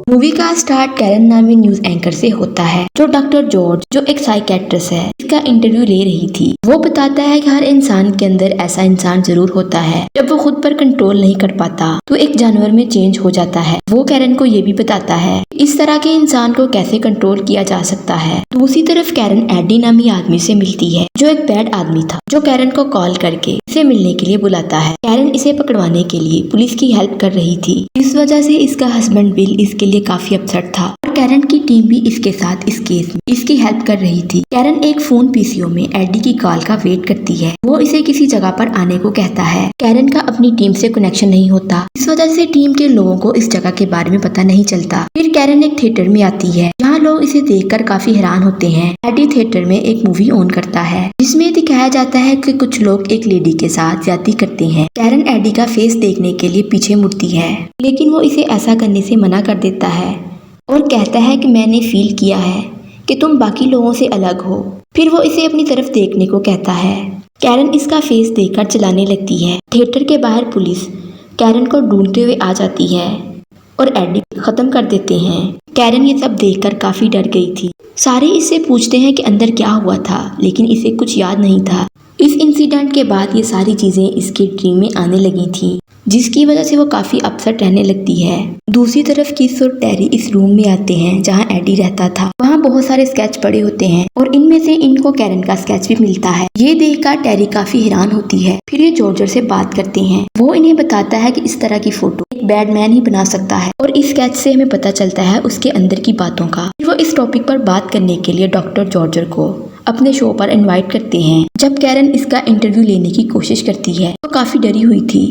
Movie का start Karen नामी news anchor से होता है जो डॉक्टर जॉर्ज जो एक साइकेट्रिस्ट है इसका इंटरव्यू ले रही थी। वो बताता है कि हर इंसान के अंदर ऐसा इंसान जरूर होता है जब वो खुद पर कंट्रोल नहीं कर पाता तो एक जानवर में चेंज हो जाता है। वो कैरन को ये भी बताता है इस तरह के इंसान को कैसे कंट्रोल किया जा सकता है। दूसरी तरफ कैरन एडी नामी आदमी से मिलती है जो एक बैड आदमी था जो कैरन को कॉल करके इसे मिलने के लिए बुलाता है। कैरन इसे पकड़वाने के लिए पुलिस की हेल्प कर रही थी। इस वजह से इसका हस्बैंड बिल इसके लिए काफी अपसेट था और कैरन की टीम भी इसके साथ इस केस में इसकी हेल्प कर रही थी। कैरन एक फोन पीसीओ में एडी की कॉल का वेट करती है। वो इसे किसी जगह पर आने को कहता है। कैरन का अपनी टीम से कनेक्शन नहीं होता, इस वजह से टीम के लोगों को इस जगह के बारे में पता नहीं चलता। फिर कैरन एक थिएटर में आती है जहाँ लोग इसे देखकर काफी हैरान होते हैं। एडी थिएटर में एक मूवी ऑन करता है जिसमें दिखाया जाता है कि कुछ लोग एक लेडी के साथ ज्यादती करते हैं। कैरन एडी का फेस देखने के लिए पीछे मुड़ती है लेकिन वो इसे ऐसा करने से मना कर देता है और कहता है कि मैंने फील किया है कि तुम बाकी लोगों से अलग हो। फिर वो इसे अपनी तरफ देखने को कहता है। कैरन इसका फेस देखकर चलाने लगती है। थिएटर के बाहर पुलिस कैरन को ढूंढते हुए आ जाती है और एडी खत्म कर देते हैं। कैरन ये सब देखकर काफी डर गई थी। सारे इससे पूछते हैं कि अंदर क्या हुआ था लेकिन इसे कुछ याद नहीं था। इस इंसिडेंट के बाद ये सारी चीजें इसके ड्रीम में आने लगी थी जिसकी वजह से वो काफी अपसेट रहने लगती है। दूसरी तरफ किस और टेरी इस रूम में आते हैं जहां एडी रहता था। वहां बहुत सारे स्केच पड़े होते हैं और इनमें से इनको कैरन का स्केच भी मिलता है। ये देखकर टेरी काफी हैरान होती है। फिर ये जॉर्जर से बात करते हैं। वो इन्हें बताता है कि इस तरह की फोटो एक बैड मैन ही बना सकता है और इस स्केच से हमें पता चलता है उसके अंदर की बातों का। फिर वो इस टॉपिक पर बात करने के लिए डॉक्टर जॉर्जर को अपने शो पर इनवाइट करते हैं। जब कैरन इसका इंटरव्यू लेने की कोशिश करती है तो काफी डरी हुई थी,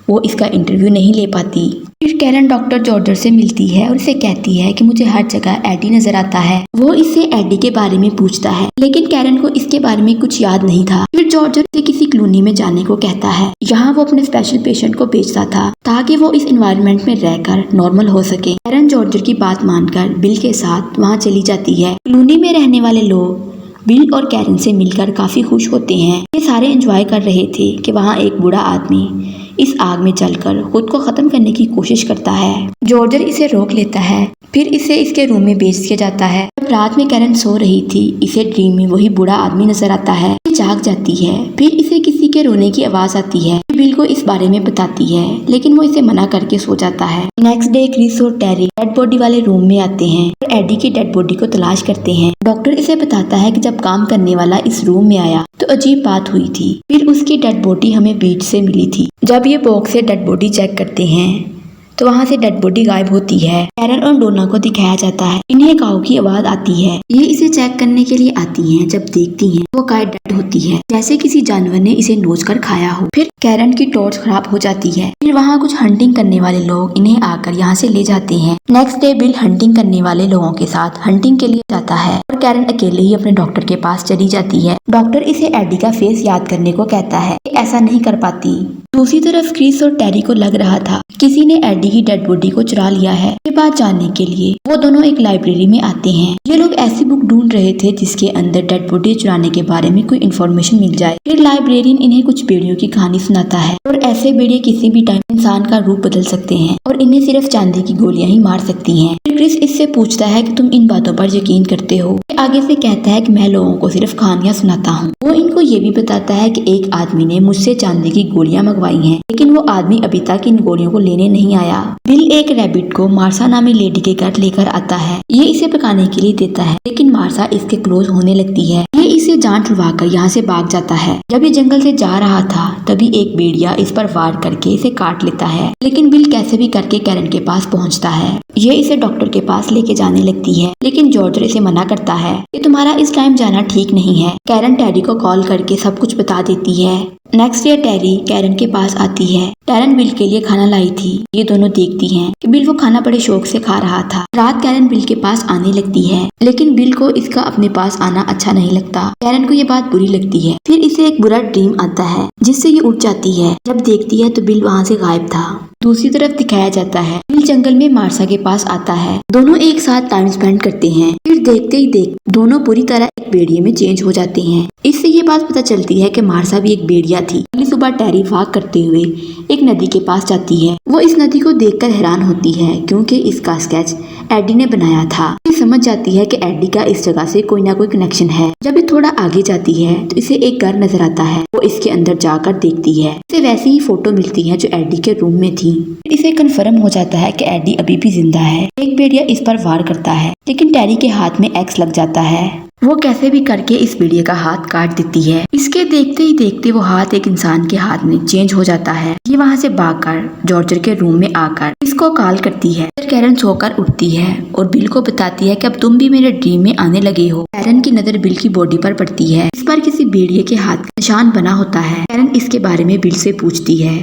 वो इसका इंटरव्यू नहीं ले पाती। फिर कैरन डॉक्टर जॉर्जर से मिलती है और उसे कहती है कि मुझे हर जगह एडी नजर आता है। वो इससे एडी के बारे में पूछता है लेकिन कैरन को इसके बारे में कुछ याद नहीं था। फिर जॉर्जर से किसी कॉलोनी में जाने को कहता है। यहाँ वो अपने स्पेशल पेशेंट को भेजता था ताकि वो इस एनवायरनमेंट में रहकर नॉर्मल हो सके। कैरन जॉर्जर की बात मानकर बिल के साथ वहाँ चली जाती है। कॉलोनी में रहने वाले लोग बिल और कैरन से मिलकर काफी खुश होते हैं। ये सारे एंजॉय कर रहे थे कि वहाँ एक बूढ़ा आदमी इस आग में जलकर खुद को खत्म करने की कोशिश करता है। जॉर्जर इसे रोक लेता है। फिर इसे इसके रूम में भेज दिया जाता है। जब रात में कैरन सो रही थी इसे ड्रीम में वही बूढ़ा आदमी नजर आता है। ये जाग जाती है। फिर इसे किसी के रोने की आवाज आती है। बिल को इस बारे में बताती है लेकिन वो इसे मना करके सो जाता है। नेक्स्ट डे क्रिस और टेरी डेड बॉडी वाले रूम में आते हैं और एडी की डेड बॉडी को तलाश करते हैं। डॉक्टर इसे बताता है कि जब काम करने वाला इस रूम में आया तो अजीब बात हुई थी। फिर उसकी डेड बॉडी हमें बीच से मिली थी। जब ये बॉक्स से डेड बॉडी चेक करते हैं तो वहाँ से डेड बॉडी गायब होती है। कैरन और डोना को दिखाया जाता है। इन्हें काऊ की आवाज आती है। ये इसे चेक करने के लिए आती हैं। जब देखती हैं वो गाय डेड होती है जैसे किसी जानवर ने इसे नोच कर खाया हो। फिर कैरन की टॉर्च खराब हो जाती है। फिर वहाँ कुछ हंटिंग करने वाले लोग इन्हें आकर यहाँ से ले जाते हैं। नेक्स्ट डे बिल हंटिंग करने वाले लोगों के साथ हंटिंग के लिए जाता है और कैरन अकेले ही अपने डॉक्टर के पास चली जाती है। डॉक्टर इसे एडी का फेस याद करने को कहता है, ऐसा नहीं कर पाती। दूसरी तरफ क्रिस और टेरी को लग रहा था किसी ने एडी की डेड बॉडी को चुरा लिया है। ये बात जानने के लिए वो दोनों एक लाइब्रेरी में आते हैं। ये लोग ऐसी बुक ढूंढ रहे थे जिसके अंदर डेड बॉडी चुराने के बारे में कोई इन्फॉर्मेशन मिल जाए। फिर लाइब्रेरियन इन्हें कुछ बेड़ियों की कहानी सुनाता है और ऐसे बेड़े किसी भी टाइम इंसान का रूप बदल सकते हैं और इन्हें सिर्फ चांदी की गोलियां ही मार सकती हैं। फिर क्रिस इससे पूछता है कि तुम इन बातों पर यकीन करते हो। आगे से कहता है कि मैं लोगों को सिर्फ कहानियां सुनाता हूँ। वो इनको ये भी बताता है कि एक आदमी ने मुझसे चांदी की गोलियां मंगवाई हैं लेकिन वो आदमी अभी तक इन गोलियों को लेने नहीं आया। बिल एक रैबिट को मार्सा नामी लेडी के घर लेकर आता है। ये इसे पकाने के लिए देता है लेकिन मार्सा इसके क्लोज होने लगती है। ये इसे जान छुड़वाकर यहाँ से भाग जाता है। जब ये जंगल से जा रहा था तभी एक भेड़िया इस पर वार करके इसे काट लेता है लेकिन बिल कैसे भी करके कैरन के पास पहुँचता है। ये इसे डॉक्टर के पास लेके जाने लगती है लेकिन जॉर्जर इसे मना करता है कि तुम्हारा इस टाइम जाना ठीक नहीं है। कैरन टेरी को कॉल करके सब कुछ बता देती है। नेक्स्ट डे टेरी कैरन के पास आती है। कैरन बिल के लिए खाना लाई थी। ये दोनों देखती हैं कि बिल वो खाना बड़े शौक से खा रहा था। रात कैरन बिल के पास आने लगती है लेकिन बिल को इसका अपने पास आना अच्छा नहीं लगता। कैरन को ये बात बुरी लगती है। फिर इसे एक बुरा ड्रीम आता है जिससे ये उठ जाती है। जब देखती है तो बिल वहाँ से गायब था। दूसरी तरफ दिखाया जाता है बिल जंगल में मार्सा के पास आता है। दोनों एक साथ टाइम स्पेंड करते हैं। फिर देखते ही देख दोनों पूरी तरह एक भेड़िए में चेंज हो जाते हैं। इससे ये बात पता चलती है कि मार्सा भी एक भेड़िया थी। अगली सुबह टेरी वॉक करते हुए एक नदी के पास जाती है। वो इस नदी को देखकर हैरान होती है क्योंकि इसका स्केच एडी ने बनाया था। ये समझ जाती है कि एडी का इस जगह से कोई ना कोई कनेक्शन है। जब ये थोड़ा आगे जाती है तो इसे एक घर नजर आता है। वो इसके अंदर जाकर देखती है। इसे वैसी ही फोटो मिलती है जो एडी के रूम में थी। इसे कंफर्म हो जाता है कि एडी अभी भी जिंदा है। एक भेड़िया इस पर वार करता है लेकिन टेरी के हाथ में एक्स लग जाता है। वो कैसे भी करके इस भेड़िए का हाथ काट देती है। इसके देखते ही देखते वो हाथ एक इंसान के हाथ में चेंज हो जाता है। ये वहाँ से भागकर जॉर्जर के रूम में आकर इसको कॉल करती है। फिर कैरन सोकर उठती है और बिल को बताती है कि अब तुम भी मेरे ड्रीम में आने लगे हो। कैरन की नजर बिल की बॉडी पर पड़ती है। इस पर किसी भेड़िए के हाथ का निशान बना होता है। कैरन इसके बारे में बिल से पूछती है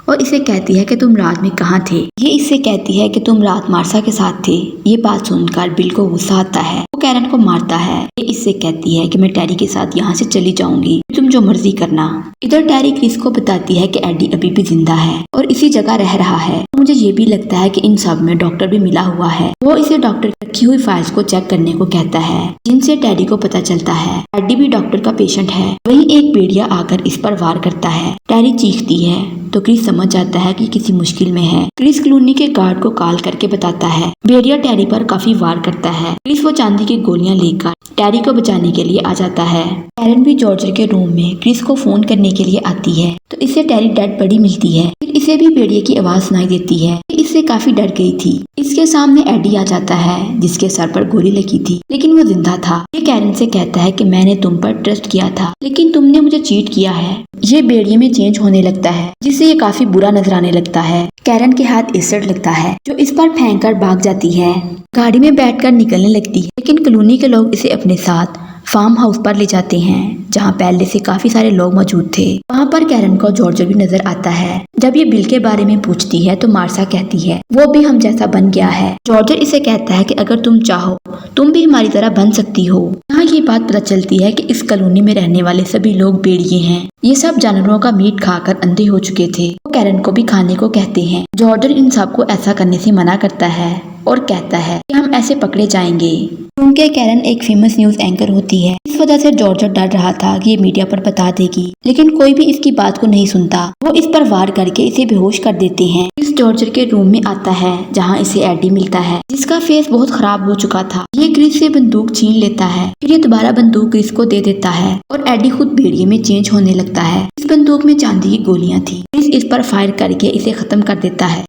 और इसे कहती है कि तुम रात में कहाँ थे। ये इससे कहती है कि तुम रात मार्सा के साथ थे। ये बात सुनकर बिल को गुस्सा आता है। वो कैरन को मारता है। ये इससे कहती है कि मैं टेरी के साथ यहाँ से चली जाऊंगी, तुम जो मर्जी करना। इधर टेरी क्रिस को बताती है कि एडी अभी भी जिंदा है और इसी जगह रह रहा है। मुझे ये भी लगता है कि इन सब में डॉक्टर भी मिला हुआ है। वो इसे डॉक्टर की रखी हुई फाइल्स को चेक करने को कहता है, जिनसे टेरी को पता चलता है एडी भी डॉक्टर का पेशेंट है। वहीं एक भेड़िया आकर इस पर वार करता है। टेरी चीखती है तो क्रिस समझ जाता है कि किसी मुश्किल में है। क्रिस क्लूनी के गार्ड को कॉल करके बताता है। भेड़िया टेरी पर काफी वार करता है। क्रिस वो चांदी की गोलियां लेकर टेरी को बचाने के लिए आ जाता है। कैरन भी जॉर्जर के रूम में क्रिस को फोन करने के लिए आती है तो इसे टेरी डेड बॉडी मिलती है। फिर इसे भी भेड़िए की आवाज सुनाई देती है। इससे काफी डर गई थी। इसके सामने एडी आ जाता है जिसके सर पर गोली लगी थी लेकिन वो जिंदा था। ये कैरन से कहता है कि मैंने तुम पर ट्रस्ट किया था लेकिन तुमने मुझे चीट किया है। ये भेड़िए में चेंज होने लगता है जिससे ये काफी बुरा नजर आने लगता है। कैरन के हाथ एसिड लगता है जो इस पर फेंक कर भाग जाती है। गाड़ी में बैठकर निकलने लगती है लेकिन कॉलोनी के लोग इसे अपने साथ फार्म हाउस पर ले जाते हैं जहाँ पहले से काफी सारे लोग मौजूद थे। वहाँ पर कैरन को जॉर्जर भी नजर आता है। जब ये बिल के बारे में पूछती है तो मार्सा कहती है वो भी हम जैसा बन गया है। जॉर्जर इसे कहता है कि अगर तुम चाहो तुम भी हमारी तरह बन सकती हो। यहाँ ये बात पता चलती है कि इस कॉलोनी में रहने वाले सभी लोग भेड़िए हैं। ये सब जानवरों का मीट खाकर अंधे हो चुके थे। वो कैरन को भी खाने को कहते हैं। जॉर्जर इन सबको ऐसा करने से मना करता है और कहता है कि हम ऐसे पकड़े जाएंगे क्योंकि कैरन एक फेमस न्यूज एंकर होती है। इस वजह से जॉर्जर डर रहा था कि ये मीडिया पर बता देगी लेकिन कोई भी इसकी बात को नहीं सुनता। वो इस पर वार करके इसे बेहोश कर देते हैं। इस जॉर्जर के रूम में आता है जहाँ इसे एडी मिलता है जिसका फेस बहुत खराब हो चुका था। ये क्रिस से बंदूक छीन लेता है। फिर ये दोबारा बंदूक क्रिस को दे देता है और एडी खुद भेड़िए में चेंज होने लगता है। इस बंदूक में चांदी की गोलियां थी। क्रिस इस पर फायर करके इसे खत्म कर देता है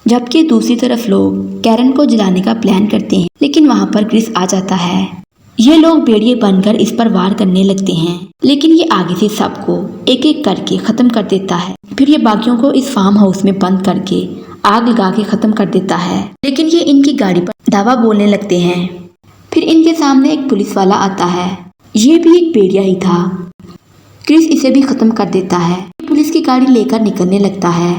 जबकि दूसरी तरफ लोग कैरन को जलाने का प्लान करते हैं लेकिन वहाँ पर क्रिस आ जाता है। ये लोग भेड़िए बनकर इस पर वार करने लगते हैं लेकिन ये आगे से सबको एक एक करके खत्म कर देता है। फिर ये बाकियों को इस फार्म हाउस में बंद करके आग लगा के खत्म कर देता है लेकिन ये इनकी गाड़ी पर धावा बोलने लगते हैं। फिर इनके सामने एक पुलिस वाला आता है। ये भी एक भेड़िया ही था। क्रिस इसे भी खत्म कर देता है। पुलिस की गाड़ी लेकर निकलने लगता है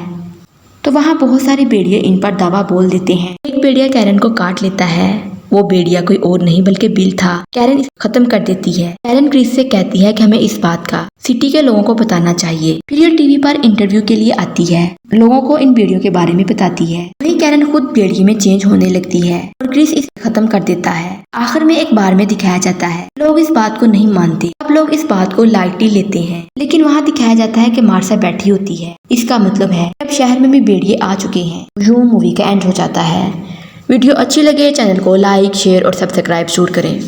तो वहाँ बहुत सारे भेड़िए इन पर दावा बोल देते हैं। एक भेड़िया कैरन को काट लेता है। वो भेड़िया कोई और नहीं बल्कि बिल था। कैरन इसे खत्म कर देती है। कैरन क्रिस से कहती है कि हमें इस बात का सिटी के लोगों को बताना चाहिए। फिर ये टीवी पर इंटरव्यू के लिए आती है। लोगों को इन भेड़ियों के बारे में बताती है। वहीं कैरन खुद भेड़िए में चेंज होने लगती है और क्रिस इसे खत्म कर देता है। आखिर में एक बार में दिखाया जाता है। लोग इस बात को नहीं मानते। अब लोग इस बात को लाइटली लेते हैं लेकिन वहाँ दिखाया जाता है कि मार्सा बैठी होती है। इसका मतलब है अब शहर में भी भेड़िए आ चुके हैं। यूं मूवी का एंड हो जाता है। वीडियो अच्छी लगे चैनल को लाइक शेयर और सब्सक्राइब जरूर करें।